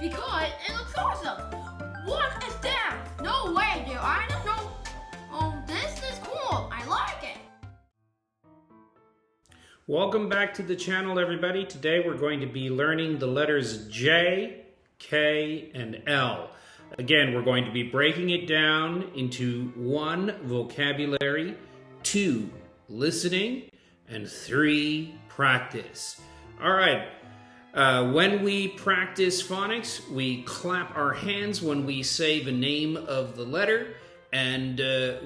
because it looks awesome. What is that? No way, dude. I don't know. Oh, this is cool. I like it. Welcome back to the channel, everybody. Today we're going to be learning the letters J, K, and L. Again, we're going to be breaking it down into 1, vocabulary, 2, listening, and 3, practice. All right. When we practice phonics, we clap our hands when we say the name of the letter, and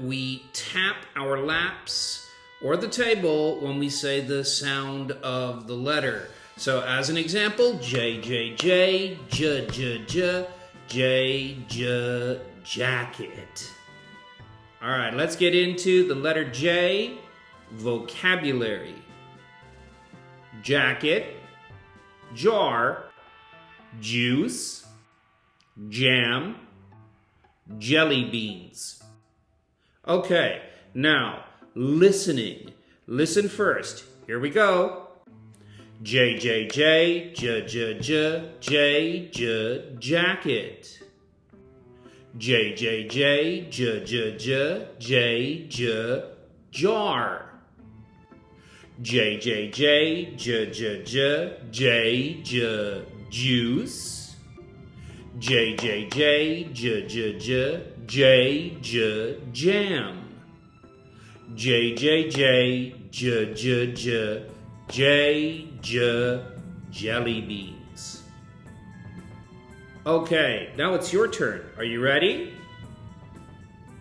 we tap our laps or the table when we say the sound of the letter. So as an example, J, J, J, J, J, J, J, J, jacket. All right, let's get into the letter J, vocabulary. Jacket, jar, juice, jam, jelly beans. Okay, now listening. Listen first. Here we go. J, J, J, J, J, J, J, J, jacket. J, J, J, J, J, J, J, J, jar. J, J, J, J, J, J, J, J, juice. J, J, J, J, J, J, J, J, jam. J, J, J, J, J, J, J, J, jelly beans. Okay, now it's your turn. Are you ready?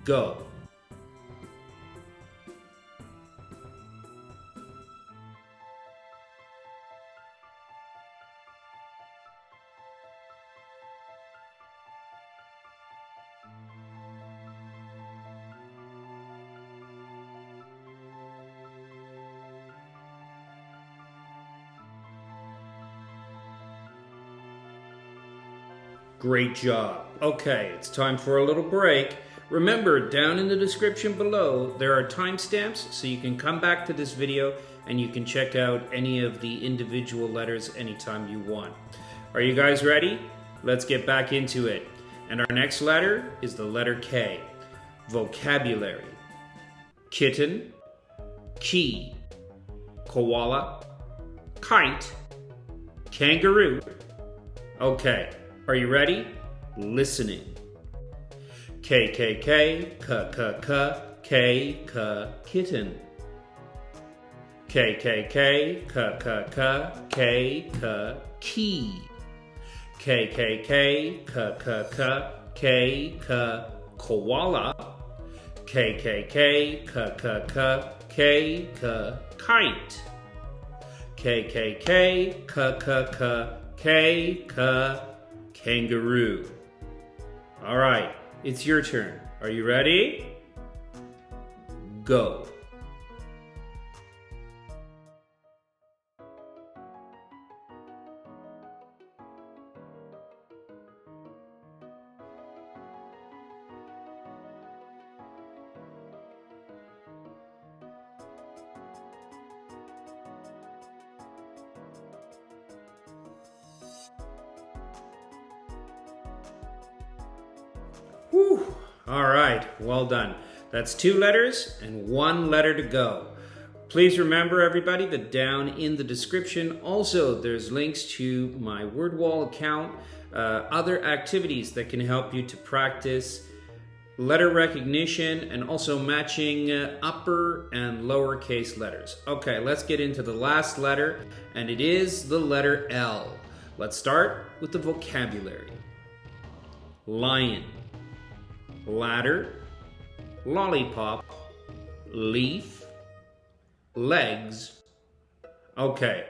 Go. Great job. Okay, it's time for a little break. Remember, down in the description below, there are timestamps, so you can come back to this video and you can check out any of the individual letters anytime you want. Are you guys ready? Let's get back into it. And our next letter is the letter K. Vocabulary. Kitten, key, koala, kite, kangaroo. Okay. Are you ready? Listening. K, K, K, K, K, K, K, K, kitten. K, K, K, K, K, K, K, K, key. K, K, K, K, K, K, K, K, koala. K, K, K, K, K, K, K, K, kite. K, K, K, K, K, K, K, K, kangaroo. All right, it's your turn. Are you ready? Go. Whew. All right, well done. That's 2 letters and 1 letter to go. Please remember, everybody, that down in the description also there's links to my Wordwall account, other activities that can help you to practice letter recognition and also matching upper and lowercase letters. Okay, let's get into the last letter, and it is the letter L. Let's start with the vocabulary. Lion, ladder, lollipop, leaf, legs. Okay,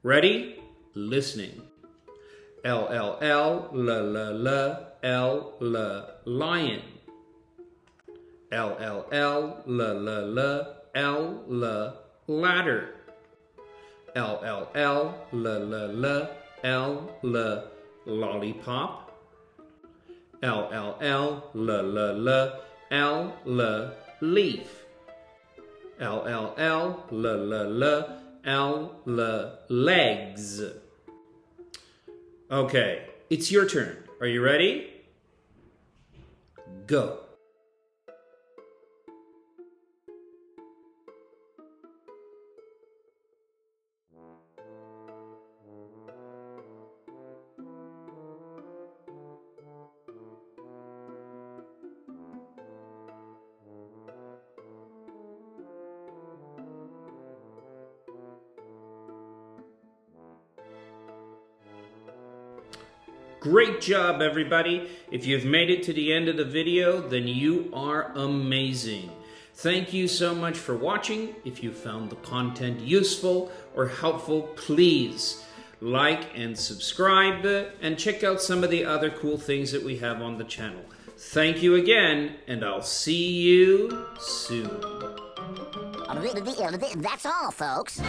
ready? Listening. L, L, L, L, L, L, L, L, lion. L, L, L, L, L, L, L, L, ladder. L, L, L, L, L, L, L, L, lollipop. L, L, L, L, L, L, L, L, leaf. L, L, L, L, L, L, L, L, legs. Okay, it's your turn. Are you ready? Go. Great job, everybody. If you've made it to the end of the video, then you are amazing. Thank you so much for watching. If you found the content useful or helpful, please like and subscribe and check out some of the other cool things that we have on the channel. Thank you again, and I'll see you soon. That's all, folks.